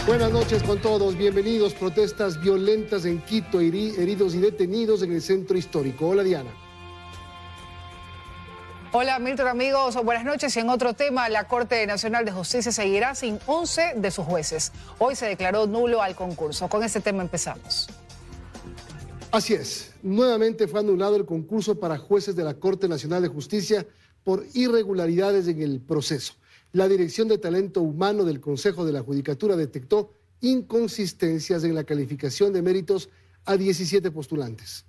Buenas noches con todos, bienvenidos. Protestas violentas en Quito, heridos y detenidos en el centro histórico. Hola, Diana. Hola Milton, amigos, buenas noches. Y en otro tema, la Corte Nacional de Justicia seguirá sin 11 de sus jueces. Hoy se declaró nulo al concurso. Con este tema empezamos. Así es, nuevamente fue anulado el concurso para jueces de la Corte Nacional de Justicia por irregularidades en el proceso. La Dirección de Talento Humano del Consejo de la Judicatura detectó inconsistencias en la calificación de méritos a 17 postulantes.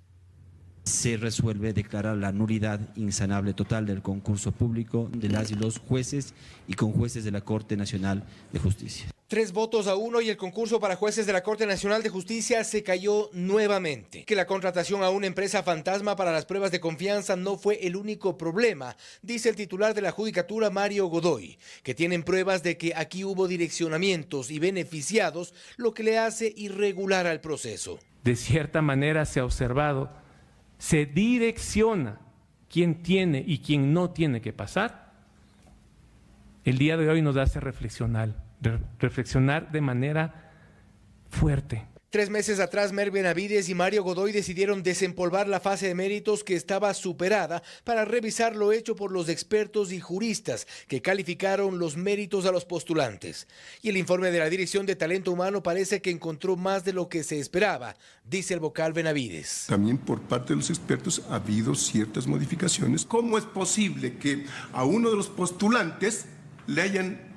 Se resuelve declarar la nulidad insanable total del concurso público de las y los jueces y conjueces de la Corte Nacional de Justicia. 3-1 y el concurso para jueces de la Corte Nacional de Justicia se cayó nuevamente. Que la contratación a una empresa fantasma para las pruebas de confianza no fue el único problema, dice el titular de la Judicatura, Mario Godoy, que tienen pruebas de que aquí hubo direccionamientos y beneficiados, lo que le hace irregular al proceso. De cierta manera se ha observado, se direcciona quién tiene y quién no tiene que pasar. El día de hoy nos hace reflexionar de manera fuerte. 3 meses atrás, Mer Benavides y Mario Godoy decidieron desempolvar la fase de méritos que estaba superada para revisar lo hecho por los expertos y juristas que calificaron los méritos a los postulantes. Y el informe de la Dirección de Talento Humano parece que encontró más de lo que se esperaba, dice el vocal Benavides. También por parte de los expertos ha habido ciertas modificaciones. ¿Cómo es posible que a uno de los postulantes le hayan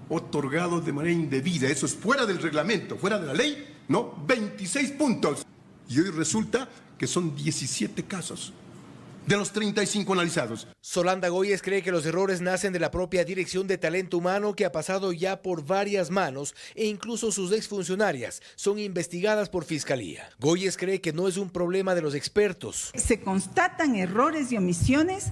otorgado de manera indebida? Eso es fuera del reglamento, fuera de la ley, ¿no? 26 puntos. Y hoy resulta que son 17 casos de los 35 analizados. Solanda Goyes cree que los errores nacen de la propia Dirección de Talento Humano, que ha pasado ya por varias manos e incluso sus exfuncionarias son investigadas por Fiscalía. Goyes cree que no es un problema de los expertos. Se constatan errores y omisiones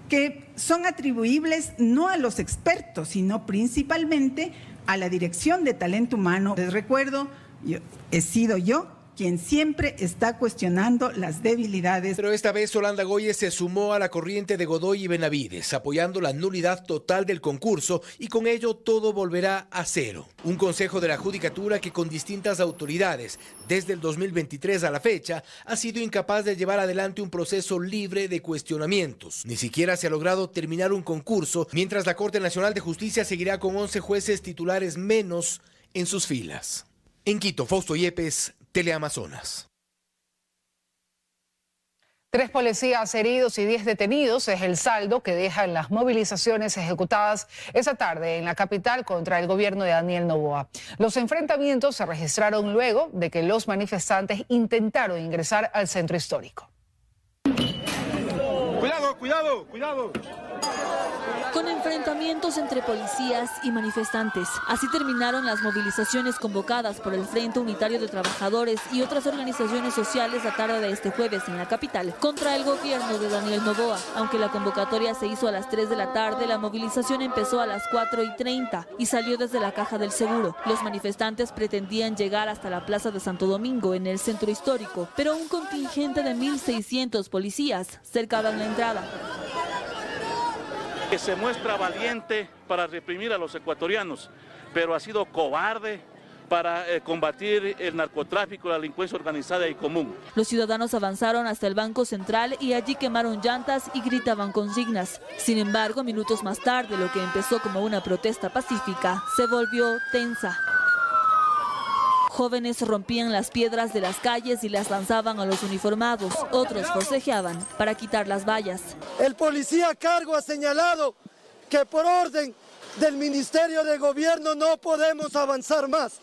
que son atribuibles no a los expertos, sino principalmente a la Dirección de Talento Humano. Les recuerdo, he sido yo quien siempre está cuestionando las debilidades. Pero esta vez Solanda Goyes se sumó a la corriente de Godoy y Benavides, apoyando la nulidad total del concurso, y con ello todo volverá a cero. Un consejo de la Judicatura que con distintas autoridades, desde el 2023 a la fecha, ha sido incapaz de llevar adelante un proceso libre de cuestionamientos. Ni siquiera se ha logrado terminar un concurso, mientras la Corte Nacional de Justicia seguirá con 11 jueces titulares menos en sus filas. En Quito, Fausto Yepes, Teleamazonas. 3 policías heridos y 10 detenidos es el saldo que dejan las movilizaciones ejecutadas esa tarde en la capital contra el gobierno de Daniel Noboa. Los enfrentamientos se registraron luego de que los manifestantes intentaron ingresar al centro histórico. ¡Cuidado, cuidado, cuidado! Con enfrentamientos entre policías y manifestantes. Así terminaron las movilizaciones convocadas por el Frente Unitario de Trabajadores y otras organizaciones sociales la tarde de este jueves en la capital contra el gobierno de Daniel Noboa. Aunque la convocatoria se hizo a las 3 de la tarde, la movilización empezó a las 4:30 y salió desde la Caja del Seguro. Los manifestantes pretendían llegar hasta la Plaza de Santo Domingo en el centro histórico, pero un contingente de 1.600 policías cercaban la entrada. Que se muestra valiente para reprimir a los ecuatorianos, pero ha sido cobarde para combatir el narcotráfico, la delincuencia organizada y común. Los ciudadanos avanzaron hasta el Banco Central y allí quemaron llantas y gritaban consignas. Sin embargo, minutos más tarde, lo que empezó como una protesta pacífica se volvió tensa. Jóvenes rompían las piedras de las calles y las lanzaban a los uniformados. Otros forcejeaban para quitar las vallas. El policía a cargo ha señalado que por orden del Ministerio de Gobierno no podemos avanzar más.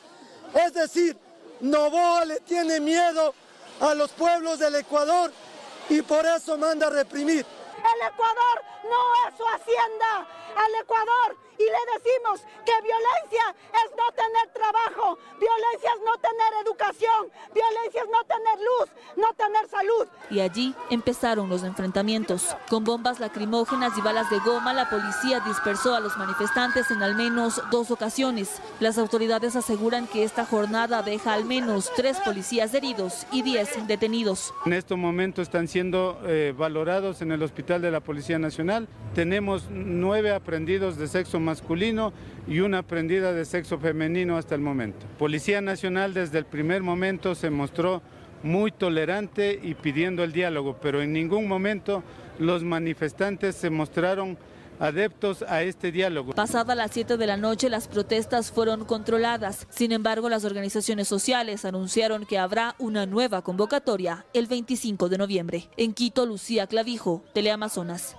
Es decir, Noboa le tiene miedo a los pueblos del Ecuador y por eso manda a reprimir. El Ecuador no es su hacienda, al Ecuador, y le decimos que violencia es no tener trabajo, violencia es no tener educación, violencia es no tener luz, no tener salud. Y allí empezaron los enfrentamientos. Con bombas lacrimógenas y balas de goma, la policía dispersó a los manifestantes en al menos 2 ocasiones. Las autoridades aseguran que esta jornada deja al menos 3 policías heridos y 10 detenidos. En estos momentos están siendo valorados en el Hospital de la Policía Nacional. Tenemos 9 aprendidos de sexo masculino y una aprendida de sexo femenino. camino hasta el momento. Policía Nacional desde el primer momento se mostró muy tolerante y pidiendo el diálogo, pero en ningún momento los manifestantes se mostraron adeptos a este diálogo. Pasada las 7 de la noche, las protestas fueron controladas. Sin embargo, las organizaciones sociales anunciaron que habrá una nueva convocatoria el 25 de noviembre. En Quito, Lucía Clavijo, Teleamazonas.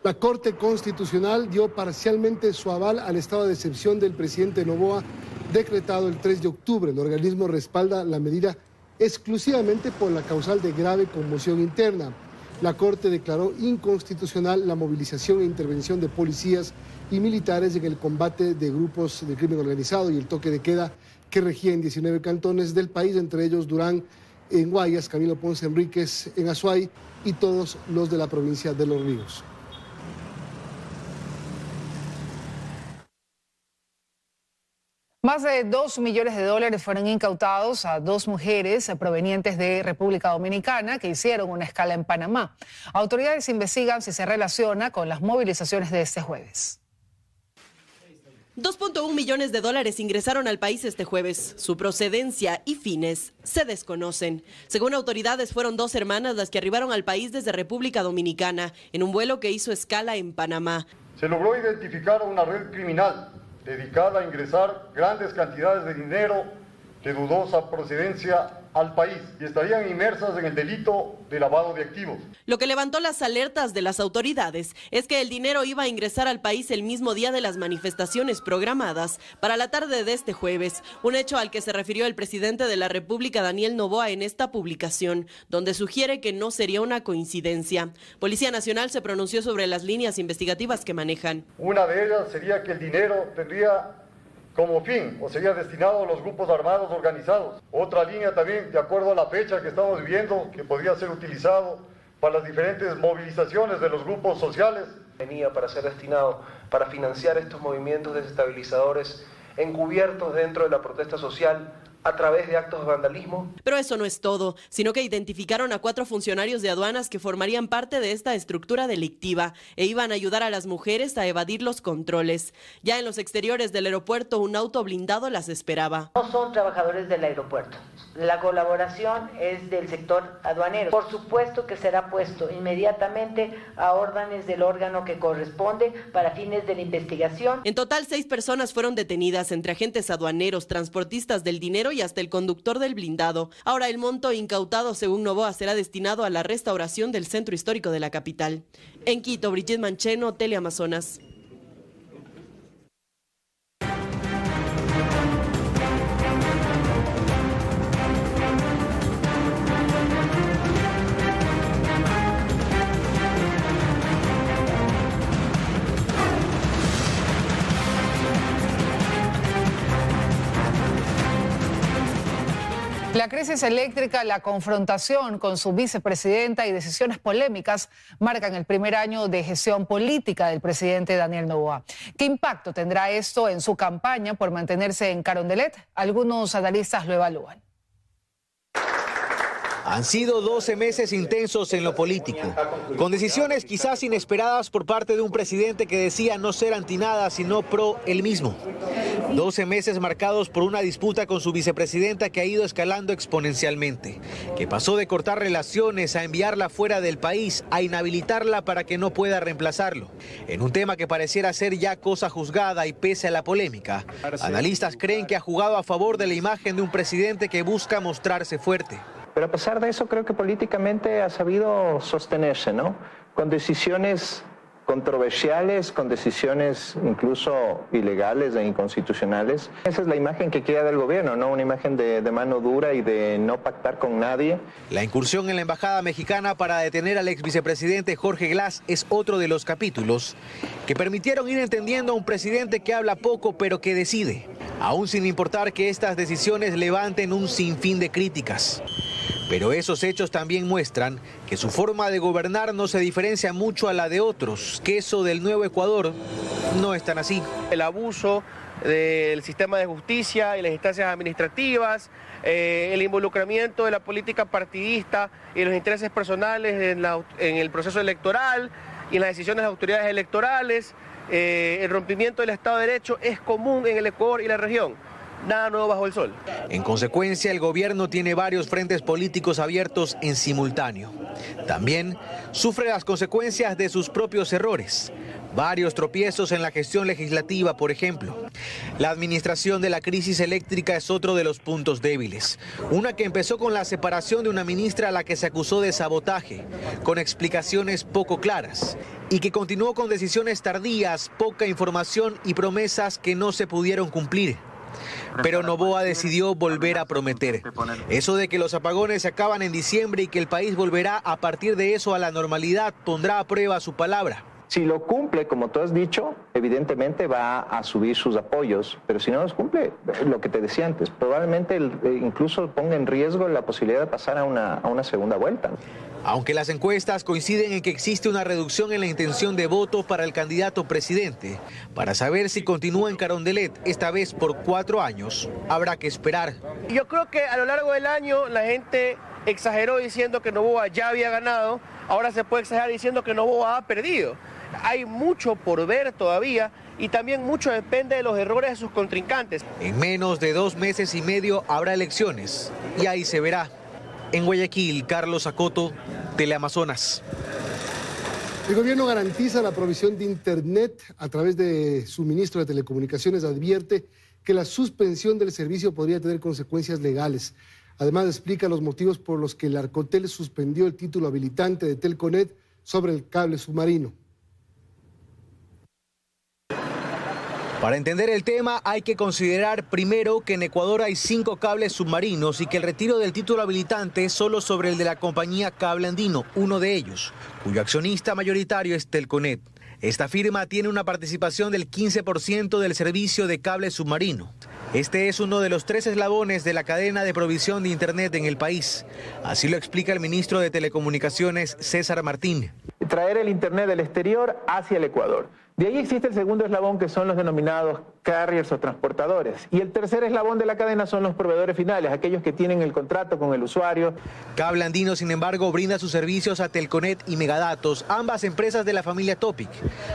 La Corte Constitucional dio parcialmente su aval al estado de excepción del presidente Noboa, decretado el 3 de octubre. El organismo respalda la medida exclusivamente por la causal de grave conmoción interna. La Corte declaró inconstitucional la movilización e intervención de policías y militares en el combate de grupos de crimen organizado y el toque de queda que regía en 19 cantones del país, entre ellos Durán en Guayas, Camilo Ponce Enríquez en Azuay y todos los de la provincia de Los Ríos. Más de $2 millones fueron incautados a 2 mujeres provenientes de República Dominicana que hicieron una escala en Panamá. Autoridades investigan si se relaciona con las movilizaciones de este jueves. $2.1 millones ingresaron al país este jueves. Su procedencia y fines se desconocen. Según autoridades, fueron 2 hermanas las que arribaron al país desde República Dominicana en un vuelo que hizo escala en Panamá. Se logró identificar una red criminal dedicada a ingresar grandes cantidades de dinero de dudosa procedencia al país y estarían inmersas en el delito de lavado de activos. Lo que levantó las alertas de las autoridades es que el dinero iba a ingresar al país el mismo día de las manifestaciones programadas para la tarde de este jueves, un hecho al que se refirió el presidente de la República, Daniel Noboa, en esta publicación, donde sugiere que no sería una coincidencia. Policía Nacional se pronunció sobre las líneas investigativas que manejan. Una de ellas sería que el dinero tendría como fin o sería destinado a los grupos armados organizados. Otra línea también, de acuerdo a la fecha que estamos viviendo, que podría ser utilizado para las diferentes movilizaciones de los grupos sociales. Venía para ser destinado para financiar estos movimientos desestabilizadores encubiertos dentro de la protesta social a través de actos de vandalismo. Pero eso no es todo, sino que identificaron a 4 funcionarios de aduanas que formarían parte de esta estructura delictiva e iban a ayudar a las mujeres a evadir los controles. Ya en los exteriores del aeropuerto, un auto blindado las esperaba. No son trabajadores del aeropuerto. La colaboración es del sector aduanero. Por supuesto que será puesto inmediatamente a órdenes del órgano que corresponde para fines de la investigación. En total, 6 personas fueron detenidas, entre agentes aduaneros, transportistas del dinero y hasta el conductor del blindado. Ahora el monto incautado, según Noboa, será destinado a la restauración del centro histórico de la capital. En Quito, Brigitte Mancheno, Teleamazonas. La crisis eléctrica, la confrontación con su vicepresidenta y decisiones polémicas marcan el primer año de gestión política del presidente Daniel Noboa. ¿Qué impacto tendrá esto en su campaña por mantenerse en Carondelet? Algunos analistas lo evalúan. Han sido 12 meses intensos en lo político, con decisiones quizás inesperadas por parte de un presidente que decía no ser anti nada, sino pro él mismo. 12 meses marcados por una disputa con su vicepresidenta que ha ido escalando exponencialmente, que pasó de cortar relaciones a enviarla fuera del país, a inhabilitarla para que no pueda reemplazarlo. En un tema que pareciera ser ya cosa juzgada y pese a la polémica, analistas creen que ha jugado a favor de la imagen de un presidente que busca mostrarse fuerte. Pero a pesar de eso, creo que políticamente ha sabido sostenerse, ¿no? Con decisiones controversiales, con decisiones incluso ilegales e inconstitucionales. Esa es la imagen que queda del gobierno, ¿no? Una imagen de mano dura y de no pactar con nadie. La incursión en la embajada mexicana para detener al ex vicepresidente Jorge Glass es otro de los capítulos que permitieron ir entendiendo a un presidente que habla poco pero que decide, aún sin importar que estas decisiones levanten un sinfín de críticas. Pero esos hechos también muestran que su forma de gobernar no se diferencia mucho a la de otros, que eso del nuevo Ecuador no es tan así. El abuso del sistema de justicia y las instancias administrativas, el involucramiento de la política partidista y los intereses personales en el proceso electoral y en las decisiones de las autoridades electorales, el rompimiento del Estado de Derecho es común en el Ecuador y la región. Nada nuevo bajo el sol. En consecuencia, el gobierno tiene varios frentes políticos abiertos en simultáneo. También sufre las consecuencias de sus propios errores. Varios tropiezos en la gestión legislativa, por ejemplo. La administración de la crisis eléctrica es otro de los puntos débiles. Una que empezó con la separación de una ministra a la que se acusó de sabotaje, con explicaciones poco claras, y que continuó con decisiones tardías, poca información y promesas que no se pudieron cumplir. Pero Noboa decidió volver a prometer. Eso de que los apagones se acaban en diciembre y que el país volverá a partir de eso a la normalidad pondrá a prueba su palabra. Si lo cumple, como tú has dicho, evidentemente va a subir sus apoyos, pero si no los cumple, lo que te decía antes, probablemente incluso ponga en riesgo la posibilidad de pasar a una segunda vuelta. Aunque las encuestas coinciden en que existe una reducción en la intención de voto para el candidato presidente, para saber si continúa en Carondelet, esta vez por 4 años, habrá que esperar. Yo creo que a lo largo del año la gente exageró diciendo que Noboa ya había ganado, ahora se puede exagerar diciendo que Noboa ha perdido. Hay mucho por ver todavía y también mucho depende de los errores de sus contrincantes. En menos de 2 meses y medio habrá elecciones y ahí se verá. En Guayaquil, Carlos Acoto, Teleamazonas. El gobierno garantiza la provisión de Internet a través de su ministro de Telecomunicaciones. Advierte que la suspensión del servicio podría tener consecuencias legales. Además, explica los motivos por los que el Arcotel suspendió el título habilitante de Telconet sobre el cable submarino. Para entender el tema hay que considerar primero que en Ecuador hay 5 cables submarinos y que el retiro del título habilitante es solo sobre el de la compañía Cable Andino, uno de ellos, cuyo accionista mayoritario es Telconet. Esta firma tiene una participación del 15% del servicio de cable submarino. Este es uno de los 3 eslabones de la cadena de provisión de Internet en el país. Así lo explica el ministro de Telecomunicaciones, César Martín. Traer el Internet del exterior hacia el Ecuador. De ahí existe el segundo eslabón, que son los denominados carriers o transportadores. Y el tercer eslabón de la cadena son los proveedores finales, aquellos que tienen el contrato con el usuario. Cable Andino, sin embargo, brinda sus servicios a Telconet y Megadatos, ambas empresas de la familia Topic.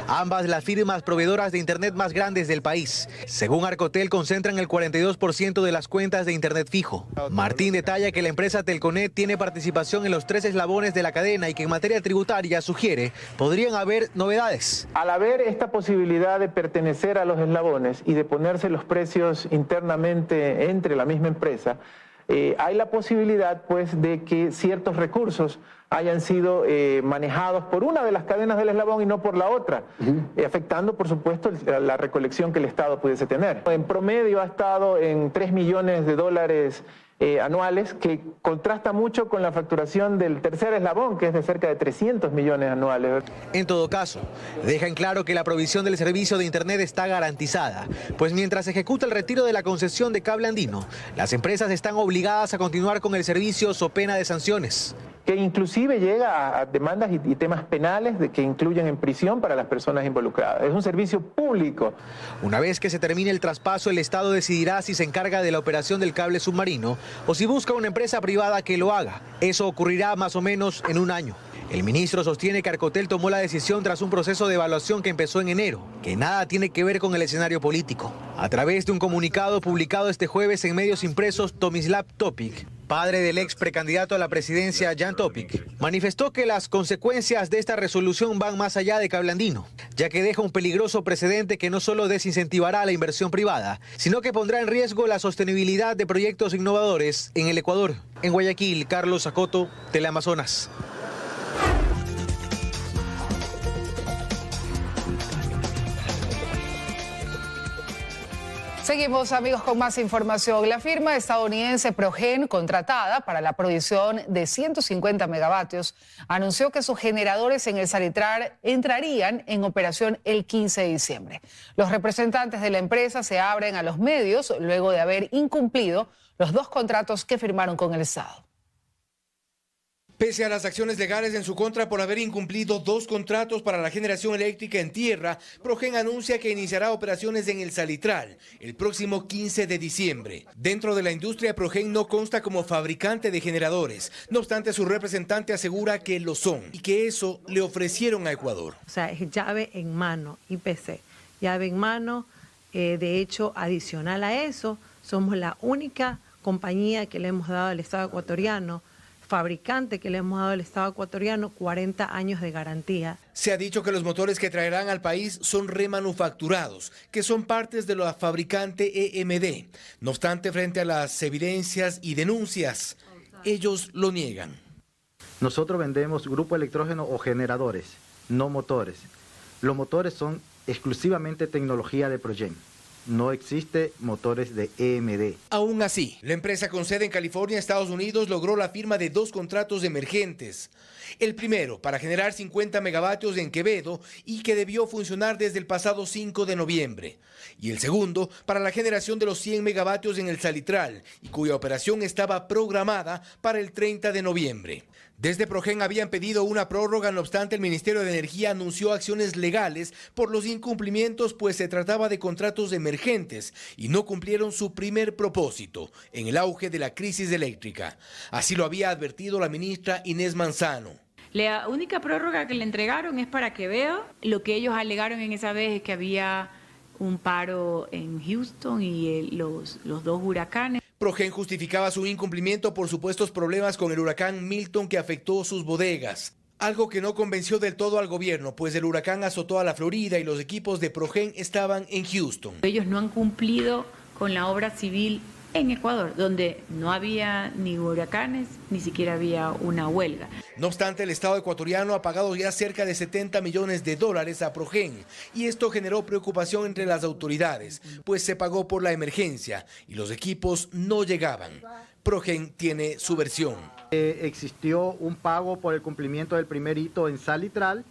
Ambas las firmas proveedoras de Internet más grandes del país. Según Arcotel, concentran el 42% de las cuentas de Internet fijo. Martín detalla que la empresa Telconet tiene participación en los 3 eslabones de la cadena y que en materia tributaria, sugiere, podrían haber novedades. Al haber esta posibilidad de pertenecer a los eslabones y de ponerse los precios internamente entre la misma empresa, hay la posibilidad pues de que ciertos recursos hayan sido manejados por una de las cadenas del eslabón y no por la otra, afectando por supuesto la recolección que el Estado pudiese tener. En promedio ha estado en $3 millones anuales, que contrasta mucho con la facturación del tercer eslabón, que es de cerca de 300 millones anuales. En todo caso, deja en claro que la provisión del servicio de Internet está garantizada, pues mientras se ejecuta el retiro de la concesión de Cable Andino, las empresas están obligadas a continuar con el servicio so pena de sanciones. Que inclusive llega a demandas y temas penales que incluyen en prisión para las personas involucradas. Es un servicio público. Una vez que se termine el traspaso, el Estado decidirá si se encarga de la operación del cable submarino o si busca una empresa privada que lo haga. Eso ocurrirá más o menos en 1 año. El ministro sostiene que Arcotel tomó la decisión tras un proceso de evaluación que empezó en enero, que nada tiene que ver con el escenario político. A través de un comunicado publicado este jueves en medios impresos, Tomislav Topic, padre del ex precandidato a la presidencia Jan Topic, manifestó que las consecuencias de esta resolución van más allá de Cable Andino, ya que deja un peligroso precedente que no solo desincentivará la inversión privada, sino que pondrá en riesgo la sostenibilidad de proyectos innovadores en el Ecuador. En Guayaquil, Carlos Acoto, Teleamazonas. Seguimos, amigos, con más información. La firma estadounidense Progen, contratada para la provisión de 150 megavatios, anunció que sus generadores en el Salitrar entrarían en operación el 15 de diciembre. Los representantes de la empresa se abren a los medios luego de haber incumplido los 2 contratos que firmaron con el Estado. Pese a las acciones legales en su contra por haber incumplido 2 contratos para la generación eléctrica en tierra, Progen anuncia que iniciará operaciones en el Salitral el próximo 15 de diciembre. Dentro de la industria, Progen no consta como fabricante de generadores. No obstante, su representante asegura que lo son y que eso le ofrecieron a Ecuador. O sea, es llave en mano, IPC, llave en mano. De hecho, adicional a eso, somos la única compañía que le hemos dado al Estado ecuatoriano, fabricante que le hemos dado al Estado ecuatoriano, 40 años de garantía. Se ha dicho que los motores que traerán al país son remanufacturados, que son partes de la fabricante EMD. No obstante, frente a las evidencias y denuncias, ellos lo niegan. Nosotros vendemos grupo electrógeno o generadores, no motores. Los motores son exclusivamente tecnología de Progen. No existe motores de EMD. Aún así, la empresa con sede en California, Estados Unidos, logró la firma de 2 contratos emergentes. El primero para generar 50 megavatios en Quevedo y que debió funcionar desde el pasado 5 de noviembre. Y el segundo para la generación de los 100 megavatios en el Salitral y cuya operación estaba programada para el 30 de noviembre. Desde Progen habían pedido una prórroga, no obstante el Ministerio de Energía anunció acciones legales por los incumplimientos, pues se trataba de contratos emergentes y no cumplieron su primer propósito en el auge de la crisis eléctrica. Así lo había advertido la ministra Inés Manzano. La única prórroga que le entregaron es para Quevedo. Lo que ellos alegaron en esa vez es que había un paro en Houston y los 2 huracanes. Progen justificaba su incumplimiento por supuestos problemas con el huracán Milton que afectó sus bodegas. Algo que no convenció del todo al gobierno, pues el huracán azotó a la Florida y los equipos de Progen estaban en Houston. Ellos no han cumplido con la obra civil en Ecuador, donde no había ni huracanes, ni siquiera había una huelga. No obstante, el Estado ecuatoriano ha pagado ya cerca de $70 millones a Progen y esto generó preocupación entre las autoridades, pues se pagó por la emergencia y los equipos no llegaban. Progen tiene su versión. Existió un pago por el cumplimiento del primer hito en Salitral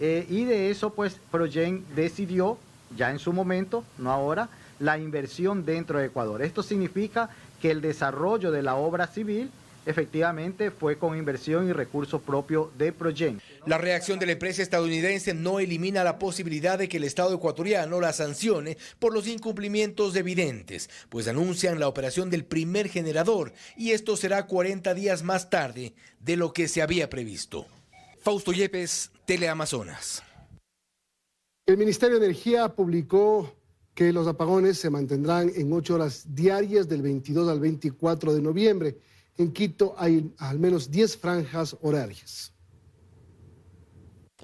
y de eso pues Progen decidió, ya en su momento, no ahora, la inversión dentro de Ecuador. Esto significa que el desarrollo de la obra civil efectivamente fue con inversión y recursos propios de Progen. La reacción de la empresa estadounidense no elimina la posibilidad de que el Estado ecuatoriano la sancione por los incumplimientos evidentes, pues anuncian la operación del primer generador y esto será 40 días más tarde de lo que se había previsto. Fausto Yepes, Teleamazonas. El Ministerio de Energía publicó que los apagones se mantendrán en 8 horas diarias del 22 al 24 de noviembre. En Quito hay al menos 10 franjas horarias.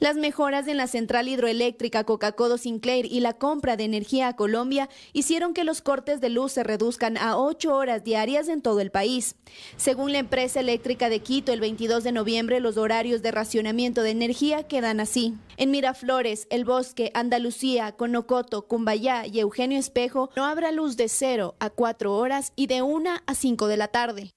Las mejoras en la central hidroeléctrica Coca-Codo Sinclair y la compra de energía a Colombia hicieron que los cortes de luz se reduzcan a 8 horas diarias en todo el país. Según la empresa eléctrica de Quito, el 22 de noviembre los horarios de racionamiento de energía quedan así. En Miraflores, El Bosque, Andalucía, Conocoto, Cumbayá y Eugenio Espejo no habrá luz de 0 a 4 horas y de 1 a 5 de la tarde.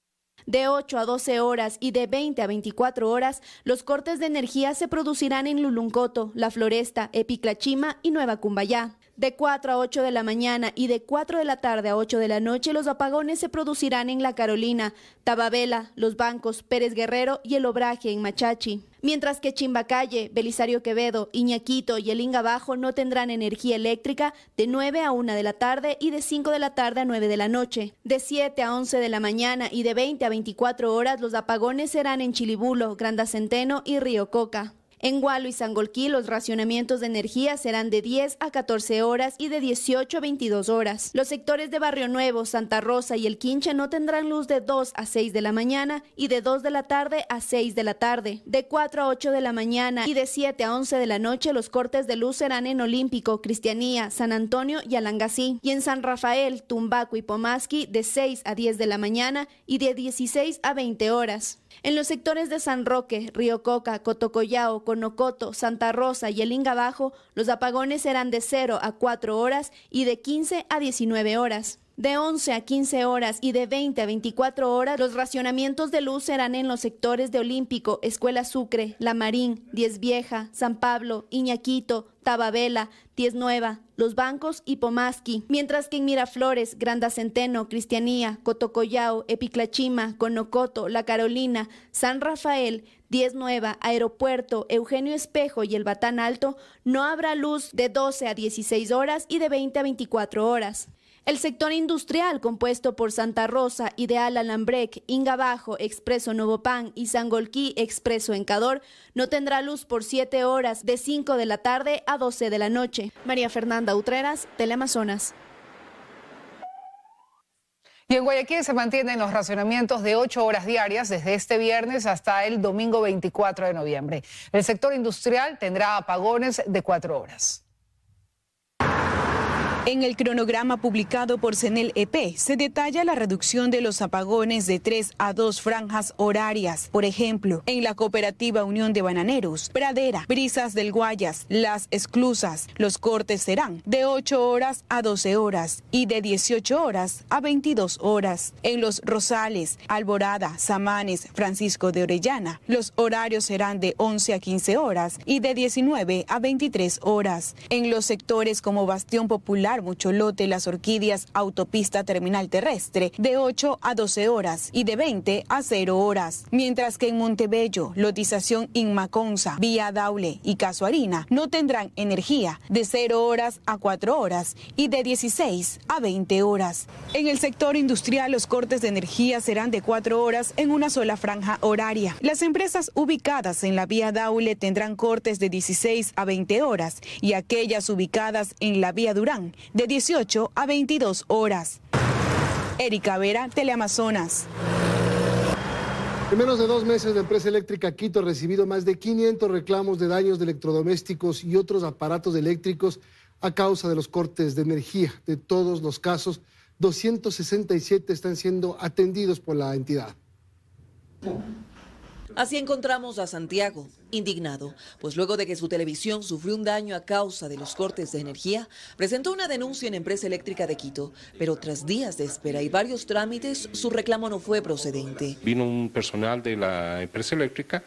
De 8 a 12 horas y de 20 a 24 horas, los cortes de energía se producirán en Luluncoto, La Floresta, Epiclachima y Nueva Cumbayá. De 4 a 8 de la mañana y de 4 de la tarde a 8 de la noche, los apagones se producirán en La Carolina, Tababela, Los Bancos, Pérez Guerrero y El Obraje en Machachi. Mientras que Chimbacalle, Belisario Quevedo, Iñaquito y El Ingabajo no tendrán energía eléctrica de 9 a 1 de la tarde y de 5 de la tarde a 9 de la noche. De 7 a 11 de la mañana y de 20 a 24 horas, los apagones serán en Chilibulo, Grandacenteno y Río Coca. En Gualo y Sangolquí los racionamientos de energía serán de 10 a 14 horas y de 18 a 22 horas. Los sectores de Barrio Nuevo, Santa Rosa y El Quinche no tendrán luz de 2 a 6 de la mañana y de 2 de la tarde a 6 de la tarde. De 4 a 8 de la mañana y de 7 a 11 de la noche los cortes de luz serán en Olímpico, Cristianía, San Antonio y Alangasí. Y en San Rafael, Tumbaco y Pomasqui de 6 a 10 de la mañana y de 16 a 20 horas. En los sectores de San Roque, Río Coca, Cotocollao, Conocoto, Santa Rosa y El Ingabajo, los apagones serán de 0 a 4 horas y de 15 a 19 horas. De 11 a 15 horas y de 20 a 24 horas, los racionamientos de luz serán en los sectores de Olímpico, Escuela Sucre, La Marín, Diez Vieja, San Pablo, Iñaquito, Tababela, Diez Nueva, Los Bancos y Pomasqui, mientras que en Miraflores, Grandacenteno, Cristianía, Cotocollao, Epiclachima, Conocoto, La Carolina, San Rafael, Diez Nueva, Aeropuerto, Eugenio Espejo y el Batán Alto, no habrá luz de 12 a 16 horas y de 20 a 24 horas. El sector industrial, compuesto por Santa Rosa, Ideal Alambrec, Inga Bajo, Expreso Novopan y Sangolquí, Expreso Encador, no tendrá luz por 7 horas, de 5 de la tarde a 12 de la noche. María Fernanda Utreras, Teleamazonas. Y en Guayaquil se mantienen los racionamientos de 8 horas diarias desde este viernes hasta el domingo 24 de noviembre. El sector industrial tendrá apagones de 4 horas. En el cronograma publicado por CENEL EP se detalla la reducción de los apagones de 3 a 2 franjas horarias. Por ejemplo, en la Cooperativa Unión de Bananeros, Pradera, Brisas del Guayas, Las Esclusas, los cortes serán de 8 horas a 12 horas y de 18 horas a 22 horas. En Los Rosales, Alborada, Samanes, Francisco de Orellana, los horarios serán de 11 a 15 horas y de 19 a 23 horas. En los sectores como Bastión Popular, Mucholote, Las Orquídeas, Autopista Terminal Terrestre, de 8 a 12 horas y de 20 a 0 horas. Mientras que en Montebello, Lotización Inmaconza, Vía Daule y Casuarina no tendrán energía de 0 horas a 4 horas y de 16 a 20 horas. En el sector industrial, los cortes de energía serán de 4 horas en una sola franja horaria. Las empresas ubicadas en la Vía Daule tendrán cortes de 16 a 20 horas y aquellas ubicadas en la Vía Durán de 18 a 22 horas. Erika Vera, Teleamazonas. En menos de 2 meses, la empresa eléctrica Quito ha recibido más de 500 reclamos de daños de electrodomésticos y otros aparatos eléctricos a causa de los cortes de energía. De todos los casos, 267 están siendo atendidos por la entidad. Así encontramos a Santiago, indignado, pues luego de que su televisión sufrió un daño a causa de los cortes de energía, presentó una denuncia en Empresa Eléctrica de Quito, pero tras días de espera y varios trámites, su reclamo no fue procedente. Vino un personal de la empresa eléctrica,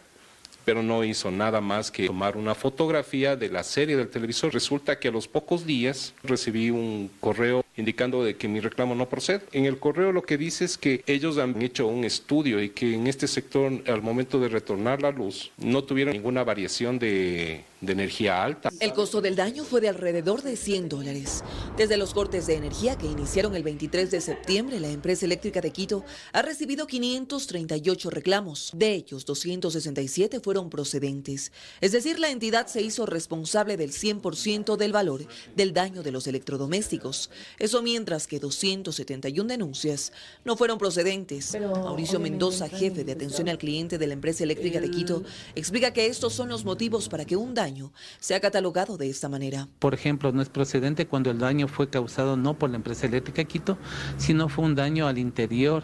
pero no hizo nada más que tomar una fotografía de la serie del televisor. Resulta que a los pocos días recibí un correo indicando de que mi reclamo no procede. En el correo lo que dice es que ellos han hecho un estudio y que en este sector, al momento de retornar la luz, no tuvieron ninguna variación de energía alta. El costo del daño fue de alrededor de $100. Desde los cortes de energía que iniciaron el 23 de septiembre, la Empresa Eléctrica de Quito ha recibido 538 reclamos. De ellos, 267 fueron procedentes. Es decir, la entidad se hizo responsable del 100% del valor del daño de los electrodomésticos. Eso mientras que 271 denuncias no fueron procedentes. Mauricio Mendoza, jefe de atención al cliente de la Empresa Eléctrica de Quito, explica que estos son los motivos para que un daño sea catalogado de esta manera. Por ejemplo, no es procedente cuando el daño fue causado no por la Empresa Eléctrica de Quito, sino fue un daño al interior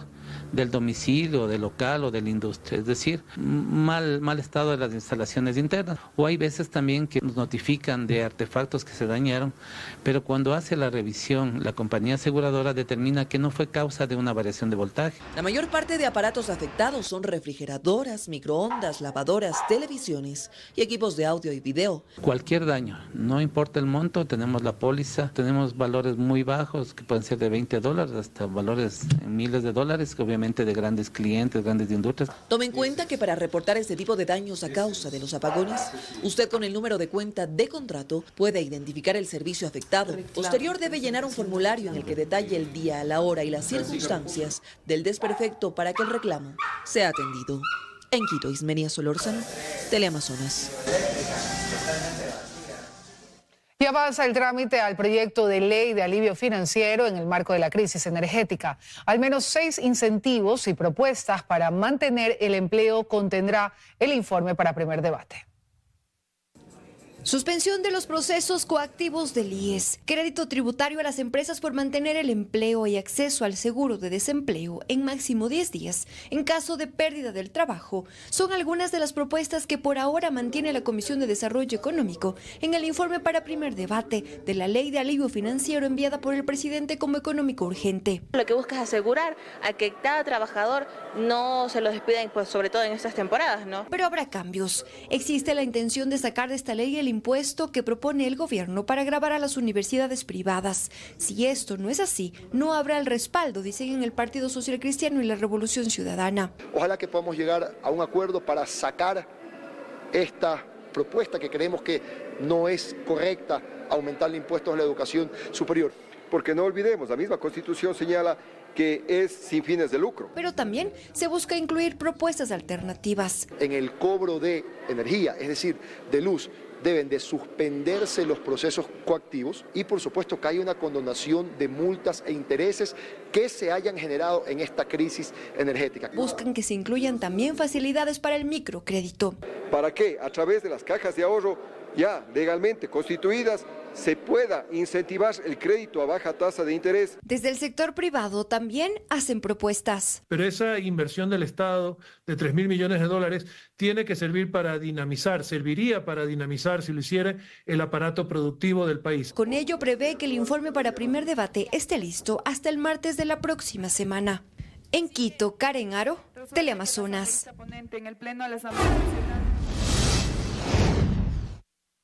del domicilio, del local o de la industria, es decir, mal estado de las instalaciones internas. O hay veces también que nos notifican de artefactos que se dañaron, pero cuando hace la revisión, la compañía aseguradora determina que no fue causa de una variación de voltaje. La mayor parte de aparatos afectados son refrigeradoras, microondas, lavadoras, televisiones y equipos de audio y video. Cualquier daño, no importa el monto, tenemos la póliza, tenemos valores muy bajos que pueden ser de $20 hasta valores en miles de dólares, obviamente de grandes clientes, grandes industrias. Tome en cuenta que para reportar este tipo de daños a causa de los apagones, usted con el número de cuenta de contrato puede identificar el servicio afectado. Posterior debe llenar un formulario en el que detalle el día, la hora y las circunstancias del desperfecto para que el reclamo sea atendido. En Quito, Ismenia Solórzano, Teleamazonas. Y avanza el trámite al proyecto de ley de alivio financiero en el marco de la crisis energética. Al menos 6 incentivos y propuestas para mantener el empleo contendrá el informe para primer debate. Suspensión de los procesos coactivos del IES. Crédito tributario a las empresas por mantener el empleo y acceso al seguro de desempleo en máximo 10 días en caso de pérdida del trabajo. Son algunas de las propuestas que por ahora mantiene la Comisión de Desarrollo Económico en el informe para primer debate de la Ley de Alivio Financiero enviada por el presidente como económico urgente. Lo que busca es asegurar a que cada trabajador no se lo despida, pues, sobre todo en estas temporadas, ¿no? Pero habrá cambios. Existe la intención de sacar de esta ley el impuesto que propone el gobierno para gravar a las universidades privadas. Si esto no es así, no habrá el respaldo, dicen en el Partido Social Cristiano y la Revolución Ciudadana. Ojalá que podamos llegar a un acuerdo para sacar esta propuesta que creemos que no es correcta, aumentar impuestos en la educación superior. Porque no olvidemos, la misma Constitución señala que es sin fines de lucro. Pero también se busca incluir propuestas alternativas. En el cobro de energía, es decir, de luz, deben de suspenderse los procesos coactivos y por supuesto que haya una condonación de multas e intereses que se hayan generado en esta crisis energética. Buscan que se incluyan también facilidades para el microcrédito. ¿Para qué? A través de las cajas de ahorro ya legalmente constituidas se pueda incentivar el crédito a baja tasa de interés. Desde el sector privado también hacen propuestas. Pero esa inversión del Estado de 3.000 millones de dólares tiene que servir para dinamizar, serviría para dinamizar, si lo hiciera, el aparato productivo del país. Con ello prevé que el informe para primer debate esté listo hasta el martes de la próxima semana. En Quito, Karen Aro, Teleamazonas.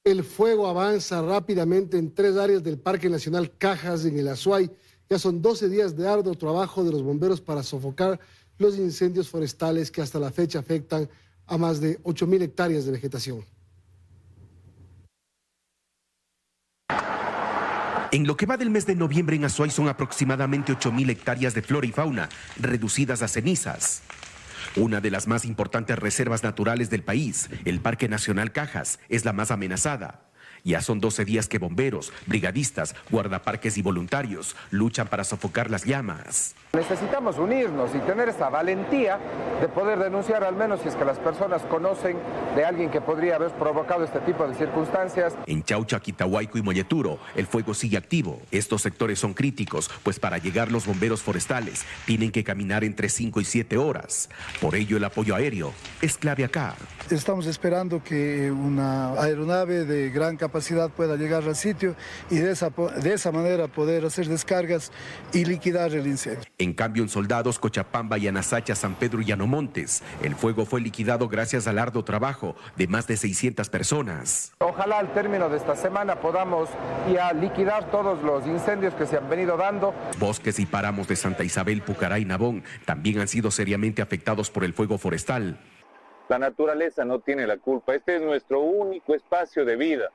El fuego avanza rápidamente en 3 áreas del Parque Nacional Cajas en el Azuay. Ya son 12 días de arduo trabajo de los bomberos para sofocar los incendios forestales que hasta la fecha afectan a más de 8.000 hectáreas de vegetación. En lo que va del mes de noviembre en Azuay son aproximadamente 8.000 hectáreas de flora y fauna, reducidas a cenizas. Una de las más importantes reservas naturales del país, el Parque Nacional Cajas, es la más amenazada. Ya son 12 días que bomberos, brigadistas, guardaparques y voluntarios luchan para sofocar las llamas. Necesitamos unirnos y tener esa valentía de poder denunciar, al menos si es que las personas conocen de alguien que podría haber provocado este tipo de circunstancias. En Chaucha, Quitahuayco y Molleturo, el fuego sigue activo. Estos sectores son críticos, pues para llegar los bomberos forestales tienen que caminar entre 5 y 7 horas. Por ello el apoyo aéreo es clave acá. Estamos esperando que una aeronave de gran capacidad pueda llegar al sitio y de esa manera poder hacer descargas y liquidar el incendio. En cambio, en Soldados, Cochapamba, Yanasacha, San Pedro y Llanomontes, el fuego fue liquidado gracias al arduo trabajo de más de 600 personas. Ojalá al término de esta semana podamos ya liquidar todos los incendios que se han venido dando. Bosques y páramos de Santa Isabel, Pucará y Nabón también han sido seriamente afectados por el fuego forestal. La naturaleza no tiene la culpa, este es nuestro único espacio de vida.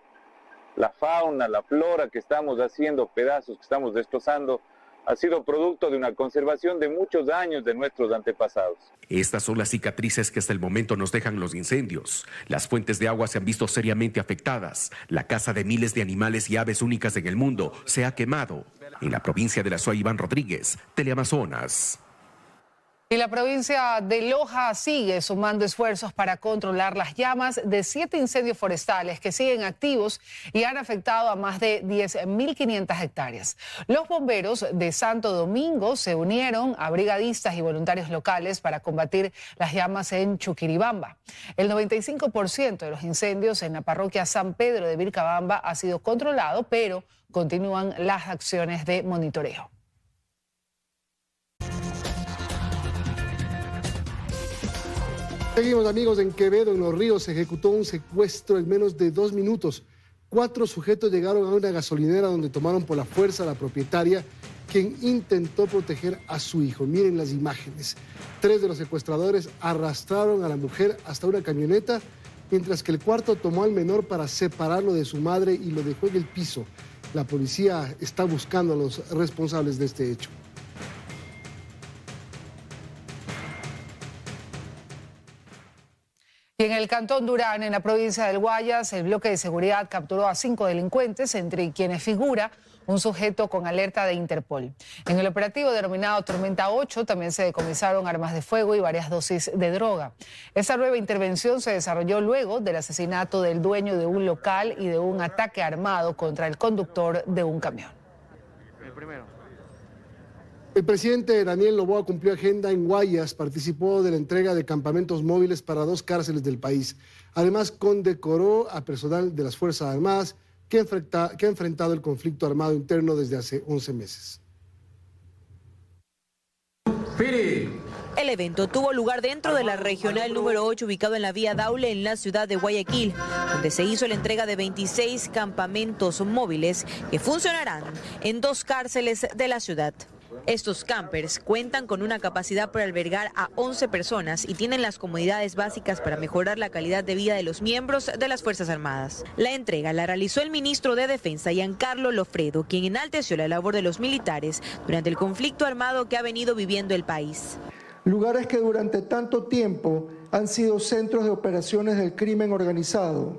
La fauna, la flora que estamos haciendo pedazos, que estamos destrozando, ha sido producto de una conservación de muchos años de nuestros antepasados. Estas son las cicatrices que hasta el momento nos dejan los incendios. Las fuentes de agua se han visto seriamente afectadas. La casa de miles de animales y aves únicas en el mundo se ha quemado. En la provincia de la Azuay, Iván Rodríguez, Teleamazonas. Y la provincia de Loja sigue sumando esfuerzos para controlar las llamas de 7 incendios forestales que siguen activos y han afectado a más de 10.500 hectáreas. Los bomberos de Santo Domingo se unieron a brigadistas y voluntarios locales para combatir las llamas en Chuquiribamba. El 95% de los incendios en la parroquia San Pedro de Vilcabamba ha sido controlado, pero continúan las acciones de monitoreo. Seguimos, amigos. En Quevedo, en Los Ríos, se ejecutó un secuestro en menos de 2 minutos. 4 sujetos llegaron a una gasolinera donde tomaron por la fuerza a la propietaria, quien intentó proteger a su hijo. Miren las imágenes. 3 de los secuestradores arrastraron a la mujer hasta una camioneta, mientras que el cuarto tomó al menor para separarlo de su madre y lo dejó en el piso. La policía está buscando a los responsables de este hecho. Y en el cantón Durán, en la provincia del Guayas, el bloque de seguridad capturó a 5 delincuentes, entre quienes figura un sujeto con alerta de Interpol. En el operativo denominado Tormenta 8 también se decomisaron armas de fuego y varias dosis de droga. Esa nueva intervención se desarrolló luego del asesinato del dueño de un local y de un ataque armado contra el conductor de un camión. El presidente Daniel Noboa cumplió agenda en Guayas, participó de la entrega de campamentos móviles para 2 cárceles del país. Además, condecoró a personal de las Fuerzas Armadas que ha enfrentado el conflicto armado interno desde hace 11 meses. El evento tuvo lugar dentro de la regional número 8 ubicado en la vía Daule en la ciudad de Guayaquil, donde se hizo la entrega de 26 campamentos móviles que funcionarán en 2 cárceles de la ciudad. Estos campers cuentan con una capacidad para albergar a 11 personas y tienen las comodidades básicas para mejorar la calidad de vida de los miembros de las Fuerzas Armadas. La entrega la realizó el ministro de Defensa, Giancarlo Lofredo, quien enalteció la labor de los militares durante el conflicto armado que ha venido viviendo el país. Lugares que durante tanto tiempo han sido centros de operaciones del crimen organizado.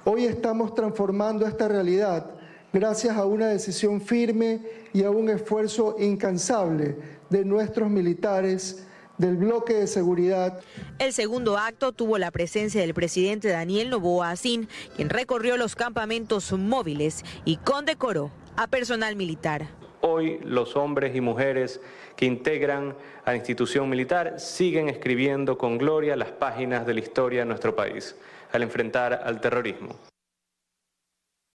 Hoy estamos transformando esta realidad gracias a una decisión firme y a un esfuerzo incansable de nuestros militares, del bloque de seguridad. El segundo acto tuvo la presencia del presidente Daniel Noboa Asín, quien recorrió los campamentos móviles y condecoró a personal militar. Hoy los hombres y mujeres que integran a la institución militar siguen escribiendo con gloria las páginas de la historia de nuestro país al enfrentar al terrorismo.